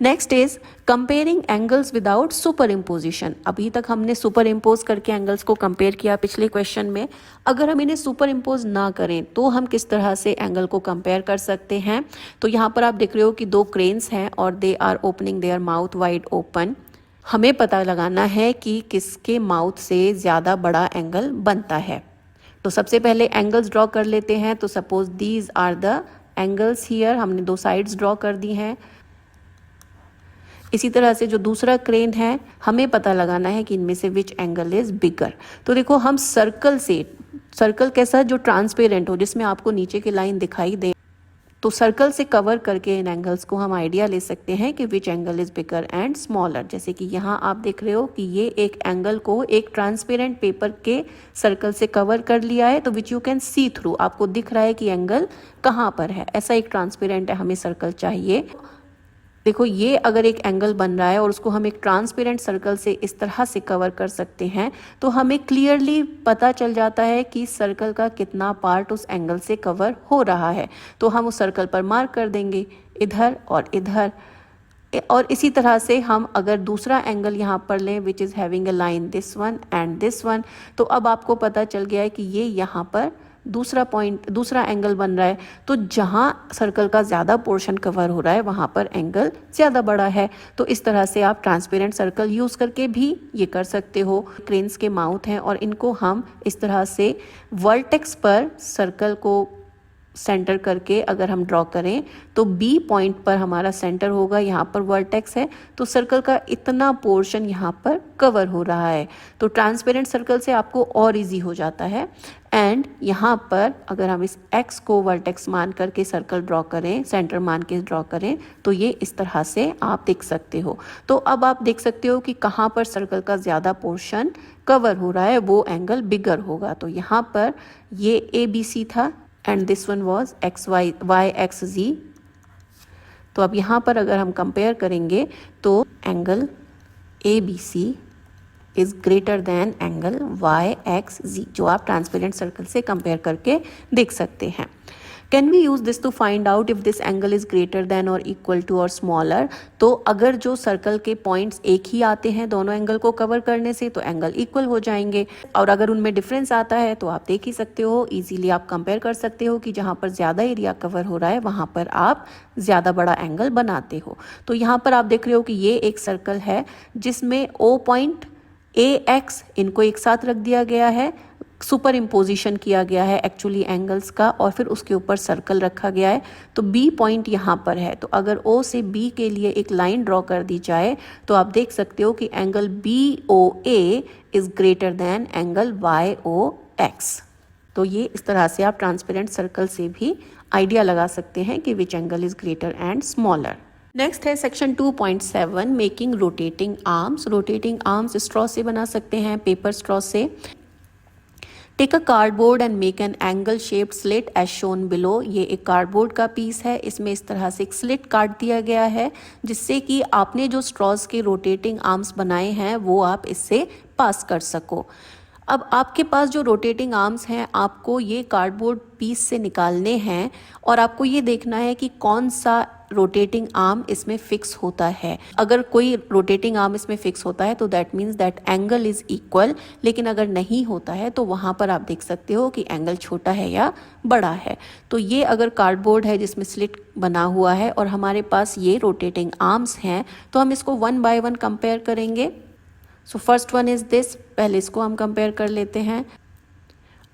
Next is comparing angles without super imposition. अभी तक हमने सुपर इम्पोज करके एंगल्स को कंपेयर किया पिछले क्वेश्चन में। अगर हम इन्हें सुपर इम्पोज ना करें तो हम किस तरह से एंगल को कंपेयर कर सकते हैं। तो यहाँ पर आप देख रहे हो कि दो क्रेन्स हैं और they are opening their mouth wide open. हमें पता लगाना है कि किसके माउथ से ज़्यादा बड़ा एंगल बनता है। तो सबसे पहले एंगल्स ड्रॉ कर लेते हैं। तो suppose these are the angles here, हमने दो साइड्स ड्रॉ कर दी हैं। इसी तरह से जो दूसरा क्रेन है, हमें पता लगाना है कि इनमें से विच एंगल इज बिगर। तो देखो हम सर्कल से, सर्कल कैसा जो ट्रांसपेरेंट हो, जिसमें आपको नीचे की लाइन दिखाई दे, तो सर्कल से कवर करके इन एंगल्स को हम आइडिया ले सकते हैं कि which angle is bigger and smaller. जैसे कि यहाँ आप देख रहे हो कि ये एक एंगल को एक ट्रांसपेरेंट पेपर के सर्कल से कवर कर लिया है, तो which you can see through, आपको दिख रहा है कि एंगल कहाँ पर है। ऐसा एक ट्रांसपेरेंट है हमें सर्कल चाहिए। देखो ये अगर एक एंगल बन रहा है और उसको हम एक ट्रांसपेरेंट सर्कल से इस तरह से कवर कर सकते हैं, तो हमें क्लियरली पता चल जाता है कि सर्कल का कितना पार्ट उस एंगल से कवर हो रहा है। तो हम उस सर्कल पर मार्क कर देंगे, इधर और इधर। और इसी तरह से हम अगर दूसरा एंगल यहाँ पर लें which is having a line this one and this one, तो अब आपको पता चल गया है कि ये यहाँ पर दूसरा पॉइंट, दूसरा एंगल बन रहा है। तो जहाँ सर्कल का ज़्यादा पोर्शन कवर हो रहा है वहाँ पर एंगल ज़्यादा बड़ा है। तो इस तरह से आप ट्रांसपेरेंट सर्कल यूज़ करके भी ये कर सकते हो। क्रेन्स के माउथ हैं और इनको हम इस तरह से वर्टेक्स पर सर्कल को सेंटर करके अगर हम ड्रॉ करें तो बी पॉइंट पर हमारा सेंटर होगा, यहाँ पर वर्टेक्स है, तो सर्कल का इतना पोर्शन यहाँ पर कवर हो रहा है। तो ट्रांसपेरेंट सर्कल से आपको और इजी हो जाता है। एंड यहाँ पर अगर हम इस एक्स को वर्टेक्स मान करके सर्कल ड्रॉ करें, सेंटर मान के ड्रॉ करें, तो ये इस तरह से आप देख सकते हो। तो अब आप देख सकते हो कि कहाँ पर सर्कल का ज़्यादा पोर्शन कवर हो रहा है, वो एंगल बिगर होगा। तो यहाँ पर ये ए बी सी था and this one was X Y Y X Z. तो अब यहाँ पर अगर हम कंपेयर करेंगे तो angle A B C is greater than angle Y X Z, जो आप ट्रांसपेरेंट सर्कल से कंपेयर करके देख सकते हैं। Can we use this to find out if this angle is greater than और इक्वल टू और स्मॉलर। तो अगर जो सर्कल के पॉइंट्स एक ही आते हैं दोनों एंगल को कवर करने से, तो एंगल इक्वल हो जाएंगे। और अगर उनमें डिफरेंस आता है तो आप देख ही सकते हो, इजीली आप कंपेयर कर सकते हो कि जहाँ पर ज़्यादा एरिया कवर हो रहा है वहाँ पर आप ज़्यादा बड़ा एंगल बनाते हो। तो यहाँ पर आप देख रहे हो कि ये एक सर्कल है जिसमें ओ पॉइंट ए एक्स, इनको एक साथ रख दिया गया है, सुपर इम्पोजिशन किया गया है एक्चुअली एंगल्स का, और फिर उसके ऊपर सर्कल रखा गया है। तो बी पॉइंट यहाँ पर है, तो अगर ओ से बी के लिए एक लाइन ड्रॉ कर दी जाए तो आप देख सकते हो कि angle B O A is greater than angle Y O X. तो ये इस तरह से आप ट्रांसपेरेंट सर्कल से भी आइडिया लगा सकते हैं कि which angle is greater and smaller. Next है section 2.7 making rotating arms. Rotating arms straw से बना सकते हैं, पेपर स्ट्रॉ से। Take a cardboard and make an angle shaped slit as shown below. ये एक कार्डबोर्ड का पीस है, इसमें इस तरह से एक स्लिट काट दिया गया है जिससे कि आपने जो स्ट्रॉज के रोटेटिंग आर्म्स बनाए हैं वो आप इससे पास कर सको। अब आपके पास जो रोटेटिंग आर्म्स हैं आपको ये कार्डबोर्ड पीस से निकालने हैं और आपको ये देखना है कि कौन सा रोटेटिंग आर्म इसमें फिक्स होता है। अगर कोई रोटेटिंग आर्म इसमें फिक्स होता है तो that means that angle is equal, लेकिन अगर नहीं होता है तो वहाँ पर आप देख सकते हो कि एंगल छोटा है या बड़ा है। तो ये अगर कार्डबोर्ड है जिसमें स्लिट बना हुआ है और हमारे पास ये रोटेटिंग आर्म्स हैं, तो हम इसको 1 by 1 कंपेयर करेंगे। So first one is this, पहले इसको हम कंपेयर कर लेते हैं।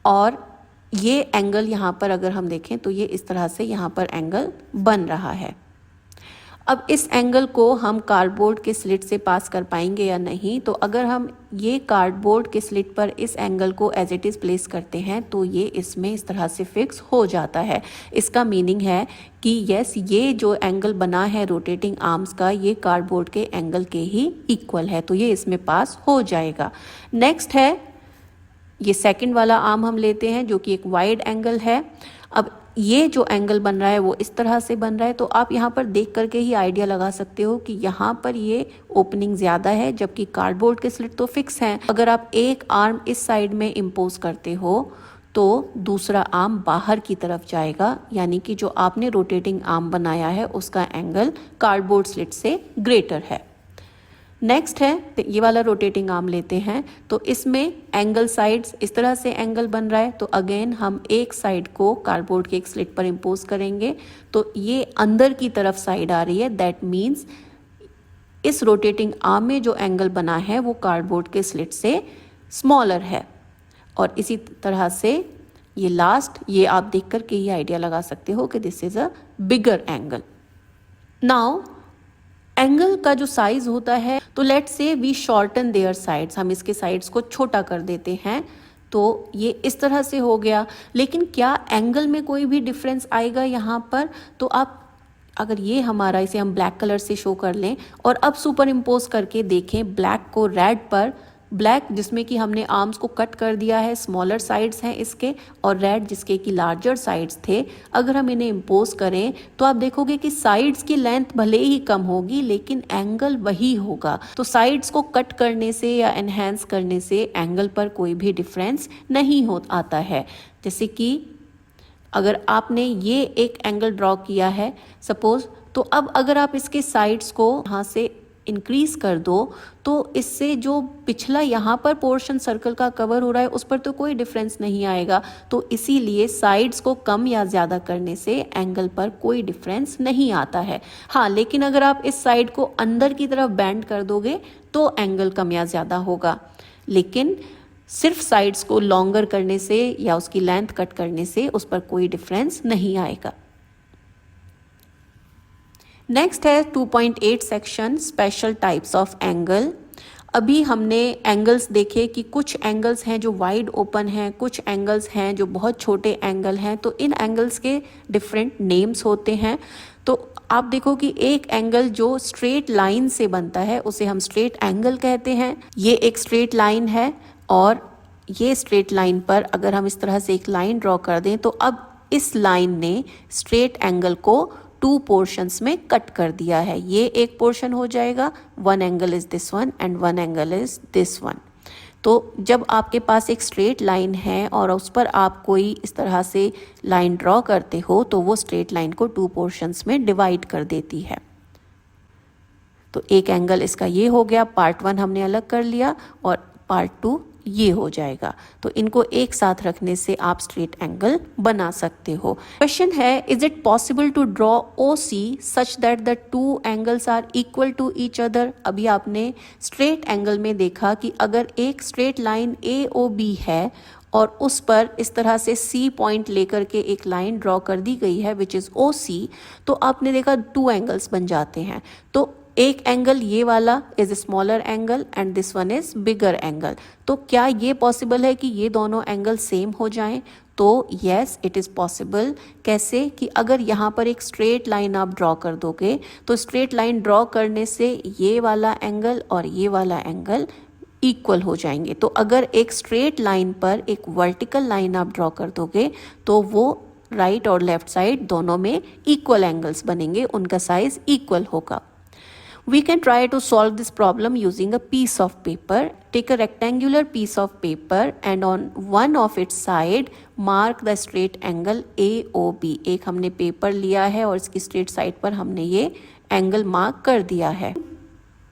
और ये एंगल यहाँ पर अगर हम देखें तो ये इस तरह से यहाँ पर एंगल बन रहा है। अब इस एंगल को हम कार्डबोर्ड के स्लिट से पास कर पाएंगे या नहीं, तो अगर हम ये कार्डबोर्ड के स्लिट पर इस एंगल को एज इट इज़ प्लेस करते हैं तो ये इसमें इस तरह से फिक्स हो जाता है। इसका मीनिंग है कि यस, ये जो एंगल बना है रोटेटिंग आर्म्स का, ये कार्डबोर्ड के एंगल के ही इक्वल है, तो ये इसमें पास हो जाएगा। नेक्स्ट है ये सेकंड वाला आर्म हम लेते हैं जो कि एक वाइड एंगल है। अब ये जो एंगल बन रहा है वो इस तरह से बन रहा है, तो आप यहाँ पर देख करके ही आइडिया लगा सकते हो कि यहाँ पर ये ओपनिंग ज़्यादा है जबकि कार्डबोर्ड के स्लिट तो फिक्स हैं। अगर आप एक आर्म इस साइड में इम्पोज करते हो तो दूसरा आर्म बाहर की तरफ जाएगा, यानी कि जो आपने रोटेटिंग आर्म बनाया है उसका एंगल कार्डबोर्ड स्लिट से ग्रेटर है। नेक्स्ट है ये वाला रोटेटिंग आर्म लेते हैं, तो इसमें एंगल साइड्स इस तरह से एंगल बन रहा है, तो अगेन हम एक साइड को कार्डबोर्ड के एक स्लिट पर इम्पोज करेंगे, तो ये अंदर की तरफ साइड आ रही है। दैट मीन्स इस रोटेटिंग आर्म में जो एंगल बना है वो कार्डबोर्ड के स्लिट से स्मॉलर है। और इसी तरह से ये लास्ट, ये आप देख कर के ये आइडिया लगा सकते हो कि this is a bigger angle. Now angle का जो साइज होता है, तो let's say we shorten there sides, हम इसके साइड्स को छोटा कर देते हैं, तो ये इस तरह से हो गया। लेकिन क्या एंगल में कोई भी डिफरेंस आएगा यहाँ पर? तो आप अगर ये हमारा, इसे हम ब्लैक कलर से शो कर लें और अब सुपर इम्पोज करके देखें ब्लैक को रेड पर, ब्लैक जिसमें कि हमने आर्म्स को कट कर दिया है, स्मॉलर साइड्स हैं इसके, और रेड जिसके कि लार्जर साइड्स थे, अगर हम इन्हें इम्पोज करें तो आप देखोगे कि साइड्स की लेंथ भले ही कम होगी लेकिन एंगल वही होगा। तो साइड्स को कट करने से या एनहेंस करने से एंगल पर कोई भी डिफरेंस नहीं हो आता है। जैसे कि अगर आपने ये एक एंगल ड्रॉ किया है सपोज, तो अब अगर आप इसके साइड्स को यहाँ से इंक्रीज कर दो तो इससे जो पिछला यहाँ पर पोर्शन सर्कल का कवर हो रहा है उस पर तो कोई डिफरेंस नहीं आएगा। तो इसीलिए साइड्स को कम या ज़्यादा करने से एंगल पर कोई डिफरेंस नहीं आता है। हाँ, लेकिन अगर आप इस साइड को अंदर की तरफ बेंड कर दोगे तो एंगल कम या ज़्यादा होगा, लेकिन सिर्फ साइड्स को लॉन्गर करने से या उसकी लेंथ कट करने से उस पर कोई डिफरेंस नहीं आएगा। नेक्स्ट है 2.8 section, special types of angle. अभी हमने एंगल्स देखे कि कुछ एंगल्स हैं जो वाइड ओपन हैं, कुछ एंगल्स हैं जो बहुत छोटे एंगल हैं, तो इन एंगल्स के डिफरेंट नेम्स होते हैं। तो आप देखो कि एक एंगल जो स्ट्रेट लाइन से बनता है उसे हम स्ट्रेट एंगल कहते हैं। ये एक स्ट्रेट लाइन है और ये स्ट्रेट लाइन पर अगर हम इस तरह से एक लाइन ड्रॉ कर दें तो अब इस लाइन ने स्ट्रेट एंगल को 2 पोर्शंस में कट कर दिया है। ये एक पोर्शन हो जाएगा, one angle is this one and one angle is this one. तो जब आपके पास एक स्ट्रेट लाइन है और उस पर आप कोई इस तरह से लाइन ड्रॉ करते हो तो वो स्ट्रेट लाइन को 2 पोर्शंस में डिवाइड कर देती है। तो एक एंगल इसका ये हो गया, पार्ट 1 हमने अलग कर लिया और पार्ट 2 ये हो जाएगा। तो इनको एक साथ रखने से आप स्ट्रेट एंगल बना सकते हो। क्वेश्चन है, is it possible to draw OC such that the 2 angles are equal to each other? अभी आपने स्ट्रेट एंगल में देखा कि अगर एक स्ट्रेट लाइन AOB है और उस पर इस तरह से C पॉइंट लेकर के एक लाइन ड्रॉ कर दी गई है विच इज OC, तो आपने देखा 2 एंगल्स बन जाते हैं। तो एक एंगल ये वाला is smaller angle and this one is bigger angle. तो क्या ये पॉसिबल है कि ये दोनों एंगल सेम हो जाएं? तो यस, इट इज़ पॉसिबल। कैसे? कि अगर यहाँ पर एक स्ट्रेट लाइन आप ड्रॉ कर दोगे तो स्ट्रेट लाइन ड्रॉ करने से ये वाला एंगल और ये वाला एंगल इक्वल हो जाएंगे। तो अगर एक स्ट्रेट लाइन पर एक वर्टिकल लाइन आप ड्रॉ कर दोगे तो वो राइट और लेफ्ट साइड दोनों में इक्वल एंगल्स बनेंगे, उनका साइज इक्वल होगा। We can try to solve this problem using a piece of paper. Take a rectangular piece of paper and on one of its side mark the straight angle AOB. एक हमने paper लिया है और इसकी straight side पर हमने ये angle mark कर दिया है।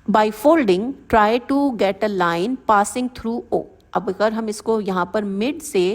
By folding, try to get a line passing through O. अब अगर हम इसको यहाँ पर मिड से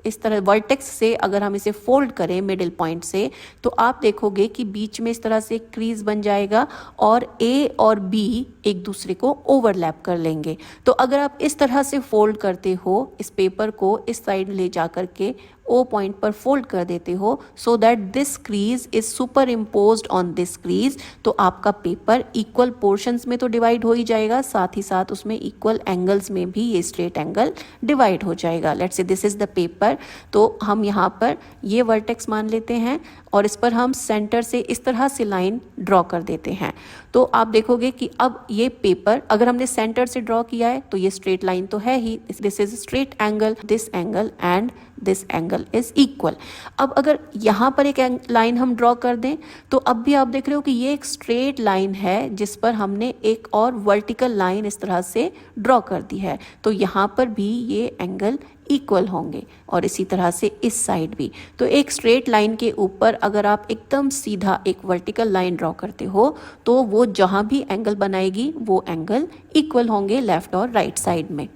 इस तरह वर्टेक्स से अगर हम इसे फोल्ड करें मिडिल पॉइंट से, तो आप देखोगे कि बीच में इस तरह से क्रीज बन जाएगा और A और B एक दूसरे को ओवरलैप कर लेंगे। तो अगर आप इस तरह से फोल्ड करते हो, इस पेपर को इस साइड ले जा कर के O पॉइंट पर फोल्ड कर देते हो so that this crease is super imposed on this crease, तो आपका पेपर इक्वल पोर्शंस में तो डिवाइड हो ही जाएगा, साथ ही साथ उसमें इक्वल एंगल्स में भी ये स्ट्रेट एंगल डिवाइड हो जाएगा। Let's say this is the paper, तो हम यहाँ पर ये वर्टेक्स मान लेते हैं और इस पर हम सेंटर से इस तरह से लाइन ड्रॉ कर देते हैं। तो आप देखोगे कि अब ये पेपर अगर हमने सेंटर से ड्रॉ किया है तो ये स्ट्रेट लाइन तो है ही, this is straight angle, this angle and this angle is equal. अब अगर यहाँ पर एक लाइन हम ड्रॉ कर दें तो अब भी आप देख रहे हो कि ये एक स्ट्रेट लाइन है जिस पर हमने एक और वर्टिकल लाइन इस तरह से ड्रॉ कर दी है, तो यहाँ पर भी ये एंगल इक्वल होंगे और इसी तरह से इस साइड भी। तो एक स्ट्रेट लाइन के ऊपर अगर आप एकदम सीधा एक वर्टिकल लाइन ड्रॉ करते हो तो वो जहाँ भी एंगल बनाएगी वो एंगल इक्वल होंगे लेफ्ट और राइट साइड में।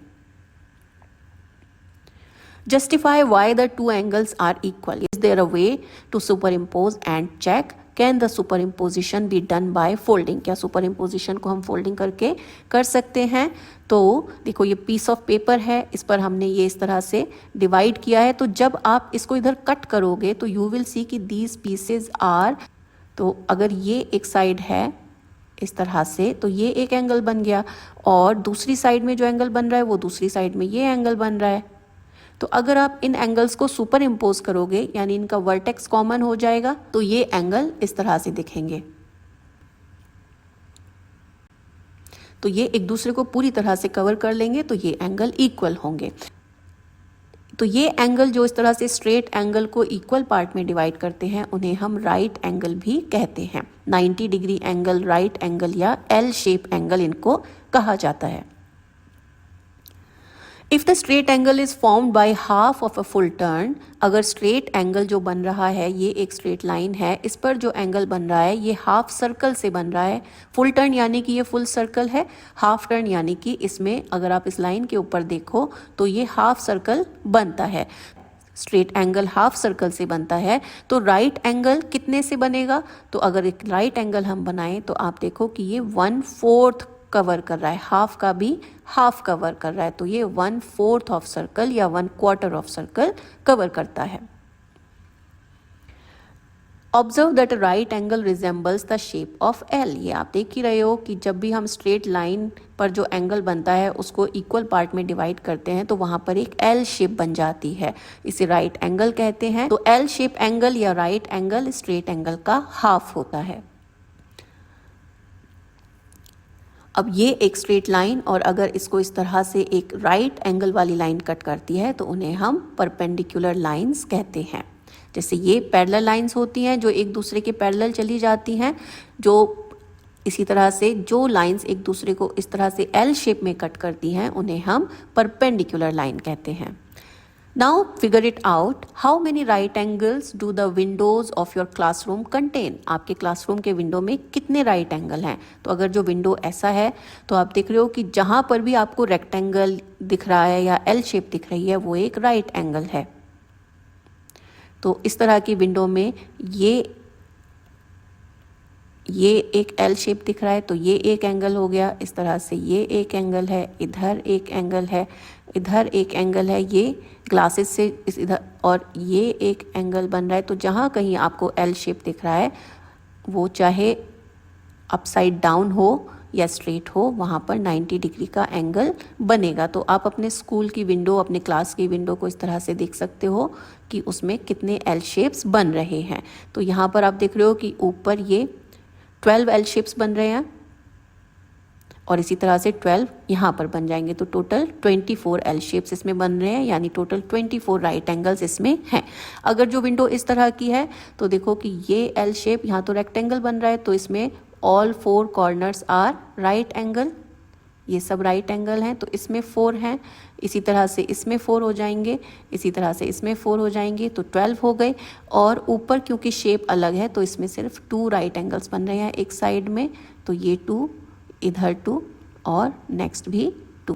Justify why the two angles are equal. Is there a way to superimpose and check? Can the superimposition be done by folding? क्या superimposition को हम folding करके कर सकते हैं? तो देखो ये piece of paper है, इस पर हमने ये इस तरह से divide किया है, तो जब आप इसको इधर cut करोगे तो you will see कि these pieces are, तो अगर ये एक साइड है इस तरह से तो ये एक एंगल बन गया और दूसरी साइड में जो एंगल बन रहा है वो दूसरी साइड में ये एंगल बन रहा है। तो अगर आप इन एंगल्स को सुपर इम्पोज करोगे यानी इनका वर्टेक्स कॉमन हो जाएगा तो ये एंगल इस तरह से दिखेंगे। तो ये एक दूसरे को पूरी तरह से कवर कर लेंगे तो ये एंगल इक्वल होंगे। तो ये एंगल जो इस तरह से स्ट्रेट एंगल को इक्वल पार्ट में डिवाइड करते हैं उन्हें हम राइट एंगल भी कहते हैं। 90 डिग्री एंगल, राइट एंगल या एल शेप एंगल इनको कहा जाता है। If the straight angle is formed by half of a full turn, अगर straight angle जो बन रहा है ये एक straight line है, इस पर जो angle बन रहा है ये हाफ सर्कल से बन रहा है। फुल टर्न यानी कि ये फुल सर्कल है, हाफ टर्न यानी कि इसमें अगर आप इस लाइन के ऊपर देखो तो ये हाफ सर्कल बनता है। स्ट्रेट एंगल हाफ सर्कल से बनता है तो राइट एंगल कितने से बनेगा? तो अगर एक राइट एंगल हम बनाएं तो आप देखो कि ये 1/4 कवर कर रहा है, हाफ का भी हाफ कवर कर रहा है, तो ये 1/4 ऑफ सर्कल या 1/4 ऑफ सर्कल कवर करता है। Observe that right angle resembles the shape of L. ये आप देख ही रहे हो कि जब भी हम स्ट्रेट लाइन पर जो एंगल बनता है उसको इक्वल पार्ट में डिवाइड करते हैं तो वहां पर एक एल शेप बन जाती है, इसे राइट एंगल कहते हैं। तो एल शेप एंगल या राइट एंगल स्ट्रेट एंगल का हाफ होता है। अब ये एक स्ट्रेट लाइन और अगर इसको इस तरह से एक राइट एंगल वाली लाइन कट करती है तो उन्हें हम परपेंडिकुलर लाइंस कहते हैं। जैसे ये पैरेलल लाइंस होती हैं जो एक दूसरे के पैरेलल चली जाती हैं, जो इसी तरह से जो लाइंस एक दूसरे को इस तरह से एल शेप में कट करती हैं उन्हें हम परपेंडिकुलर लाइन कहते हैं। Now figure it out. How many right angles do the windows of your classroom contain? आपके क्लासरूम के विंडो में कितने राइट एंगल हैं? तो अगर जो विंडो ऐसा है तो आप देख रहे हो कि जहाँ पर भी आपको रेक्टेंगल दिख रहा है या एल शेप दिख रही है वो एक राइट एंगल है। तो इस तरह की विंडो में ये एक एल शेप दिख रहा है तो ये एक एंगल हो गया, इस तरह से ये एक एंगल है, इधर एक एंगल है, इधर एक एंगल है, ये ग्लासेस से इस इधर और ये एक एंगल बन रहा है। तो जहाँ कहीं आपको एल शेप दिख रहा है वो चाहे अपसाइड डाउन हो या स्ट्रेट हो वहाँ पर 90 डिग्री का एंगल बनेगा। तो आप अपने स्कूल की विंडो, अपने क्लास की विंडो को इस तरह से देख सकते हो कि उसमें कितने एल शेप्स बन रहे हैं। तो यहाँ पर आप देख रहे हो कि ऊपर ये 12 एल शेप्स बन रहे हैं और इसी तरह से 12 यहाँ पर बन जाएंगे, तो टोटल 24 एल शेप्स इसमें बन रहे हैं, यानी टोटल 24 राइट एंगल्स इसमें हैं। अगर जो विंडो इस तरह की है तो देखो कि ये एल शेप, यहाँ तो रेक्टेंगल बन रहा है तो इसमें all 4 corners are right angle, ये सब राइट एंगल हैं तो इसमें 4 हैं, इसी तरह से इसमें 4 हो जाएंगे, इसी तरह से इसमें 4 हो जाएंगे, तो 12 हो गए। और ऊपर क्योंकि शेप अलग है तो इसमें सिर्फ 2 राइट एंगल्स बन रहे हैं एक साइड में, तो ये 2, इधर 2 और नेक्स्ट भी 2।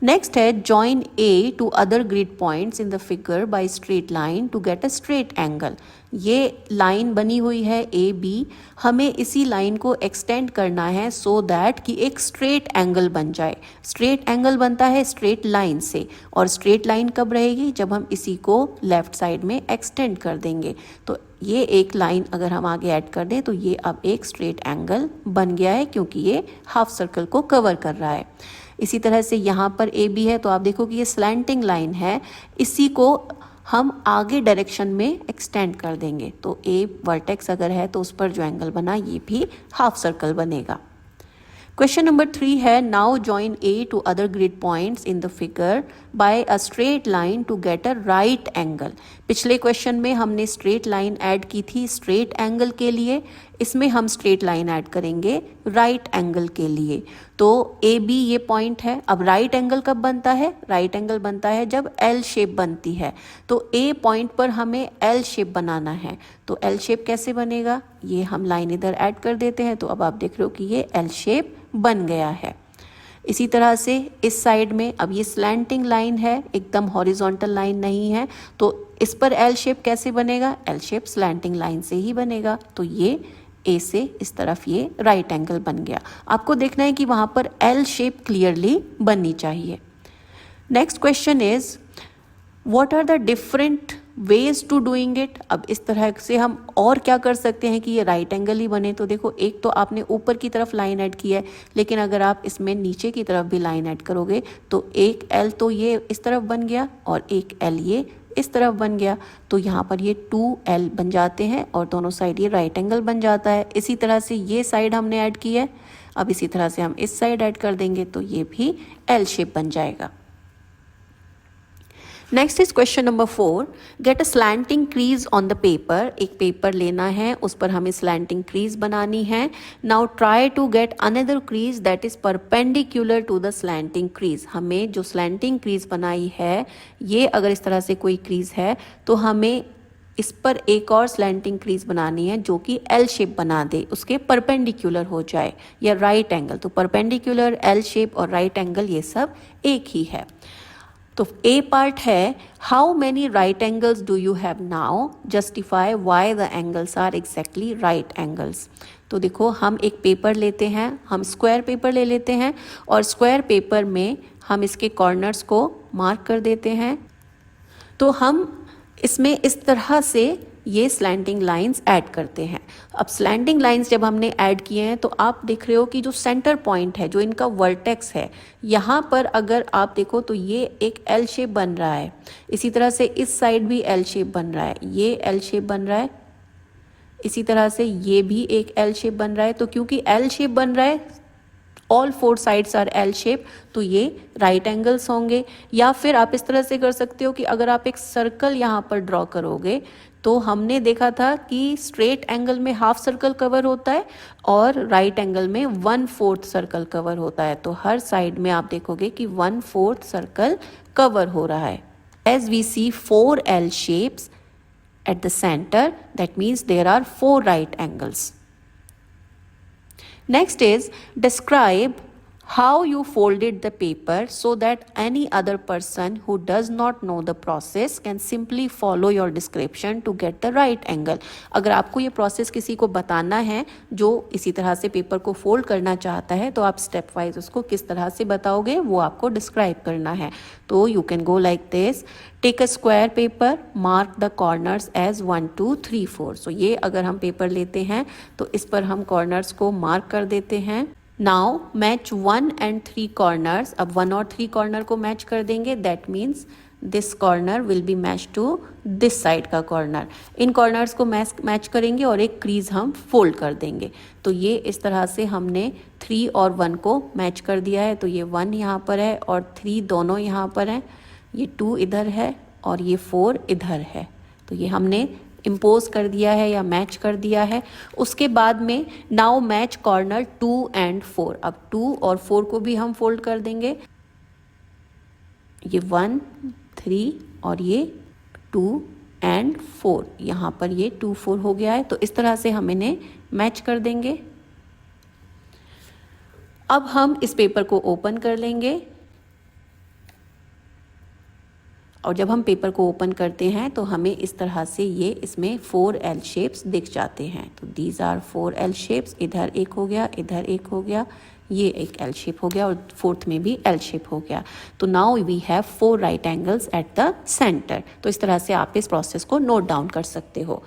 नेक्स्ट है join A to other grid points in the figure by straight line to get a straight angle. ये लाइन बनी हुई है ए बी, हमें इसी लाइन को एक्सटेंड करना है सो दैट कि एक स्ट्रेट एंगल बन जाए। स्ट्रेट एंगल बनता है स्ट्रेट लाइन से, और स्ट्रेट लाइन कब रहेगी? जब हम इसी को लेफ्ट साइड में एक्सटेंड कर देंगे। तो ये एक लाइन अगर हम आगे ऐड कर दें तो ये अब एक स्ट्रेट एंगल बन गया है क्योंकि ये हाफ सर्कल को कवर कर रहा है। इसी तरह से यहाँ पर ए बी है तो आप देखो कि ये स्लैंटिंग लाइन है, इसी को हम आगे डायरेक्शन में एक्सटेंड कर देंगे। तो ए वर्टेक्स अगर है तो उस पर जो एंगल बना ये भी हाफ सर्कल बनेगा। क्वेश्चन नंबर 3 है, now join A to other grid points in the figure by a straight line to get a right angle. पिछले क्वेश्चन में हमने स्ट्रेट लाइन ऐड की थी स्ट्रेट एंगल के लिए, इसमें हम स्ट्रेट लाइन ऐड करेंगे राइट एंगल के लिए। तो ए बी ये पॉइंट है। अब राइट एंगल कब बनता है? राइट एंगल बनता है जब एल शेप बनती है। तो ए पॉइंट पर हमें एल शेप बनाना है। तो एल शेप कैसे बनेगा? ये हम लाइन इधर ऐड कर देते हैं, तो अब आप देख रहे हो कि ये एल शेप बन गया है। इसी तरह से इस साइड में, अब ये स्लैंटिंग लाइन है, एकदम हॉरिजॉन्टल लाइन नहीं है, तो इस पर एल शेप कैसे बनेगा? एल शेप स्लैंटिंग लाइन से ही बनेगा। तो ये ए से इस तरफ ये राइट एंगल बन गया। आपको देखना है कि वहाँ पर एल शेप क्लियरली बननी चाहिए। Next question is, what are the different ways to doing it. अब इस तरह से हम और क्या कर सकते हैं कि ये राइट एंगल ही बने। तो देखो, एक तो आपने ऊपर की तरफ लाइन ऐड की है, लेकिन अगर आप इसमें नीचे की तरफ भी लाइन ऐड करोगे तो एक एल तो ये इस तरफ बन गया और एक एल ये इस तरफ बन गया। तो यहाँ पर ये 2L बन जाते हैं और दोनों साइड ये राइट एंगल बन जाता है। इसी तरह से ये साइड हमने ऐड की है, अब इसी तरह से हम इस साइड ऐड कर देंगे तो ये भी एल शेप बन जाएगा। Next is question number 4, get a slanting crease on the paper. एक पेपर लेना है, उस पर हमें स्लैंटिंग क्रीज बनानी है। Now try to get another crease that is perpendicular to the slanting crease. हमें जो स्लैंटिंग क्रीज बनाई है, ये अगर इस तरह से कोई क्रीज है तो हमें इस पर एक और स्लैंटिंग क्रीज बनानी है जो कि एल शेप बना दे, उसके परपेंडिकुलर हो जाए, या राइट एंगल। तो परपेंडिकुलर, एल शेप और राइट एंगल ये सब एक ही है। तो ए पार्ट है, how many right angles do you have now, justify why the angles are exactly right angles. तो देखो, हम एक पेपर लेते हैं, हम स्क्वायर पेपर ले लेते हैं और स्क्वायर पेपर में हम इसके कॉर्नर्स को मार्क कर देते हैं। तो हम इसमें इस तरह से ये स्लैंटिंग लाइंस ऐड करते हैं। अब स्लैंटिंग लाइंस जब हमने ऐड किए हैं तो आप देख रहे हो कि जो सेंटर पॉइंट है, जो इनका वर्टेक्स है, यहाँ पर अगर आप देखो तो ये एक एल शेप बन रहा है। इसी तरह से इस साइड भी एल शेप बन रहा है, ये एल शेप बन रहा है। इसी तरह से ये भी एक एल शेप बन रहा है। तो क्योंकि एल शेप बन रहा है, all 4 sides R L shape, तो ये राइट एंगल्स होंगे। या फिर आप इस तरह से कर सकते हो कि अगर आप एक सर्कल यहाँ पर ड्रॉ करोगे, तो हमने देखा था कि स्ट्रेट एंगल में हाफ सर्कल कवर होता है और राइट एंगल में 1/4 सर्कल कवर होता है। तो हर साइड में आप देखोगे कि 1/4 सर्कल कवर हो रहा है। As we see 4 L shapes at the center, that means there are 4 right angles. Next is, describe how you folded the paper so that any other person who does not know the process can simply follow your description to get the right angle. अगर आपको ये process किसी को बताना है जो इसी तरह से पेपर को फोल्ड करना चाहता है, तो आप स्टेप वाइज उसको किस तरह से बताओगे वो आपको डिस्क्राइब करना है। तो you can go like this, take a square paper, mark the corners as 1 2 3 4। So ये अगर हम पेपर लेते हैं तो इस पर हम कॉर्नर्स को मार्क कर देते हैं। Now match 1 and 3 corners. अब 1 और 3 कॉर्नर को मैच कर देंगे, that means this corner will be match to this side का कॉर्नर। इन कॉर्नर्स को मैच करेंगे और एक क्रीज हम फोल्ड कर देंगे। तो ये इस तरह से हमने 3 और 1 को मैच कर दिया है। तो ये 1 यहाँ पर है और 3 दोनों यहाँ पर हैं, ये 2 इधर है और ये 4 इधर है। तो ये हमने इम्पोज कर दिया है या मैच कर दिया है। उसके बाद में नाउ मैच कॉर्नर 2 and 4। अब 2 और 4 को भी हम फोल्ड कर देंगे। ये 1 3 और ये 2 and 4, यहाँ पर ये 2 4 हो गया है। तो इस तरह से हम इन्हें मैच कर देंगे। अब हम इस पेपर को ओपन कर लेंगे और जब हम पेपर को ओपन करते हैं तो हमें इस तरह से ये इसमें 4 L शेप्स दिख जाते हैं। तो दीज आर 4 L शेप्स। इधर एक हो गया, इधर एक हो गया, ये एक L शेप हो गया और 4th में भी L शेप हो गया। तो now we have 4 right angles at the centre. तो इस तरह से आप इस प्रोसेस को नोट डाउन कर सकते हो।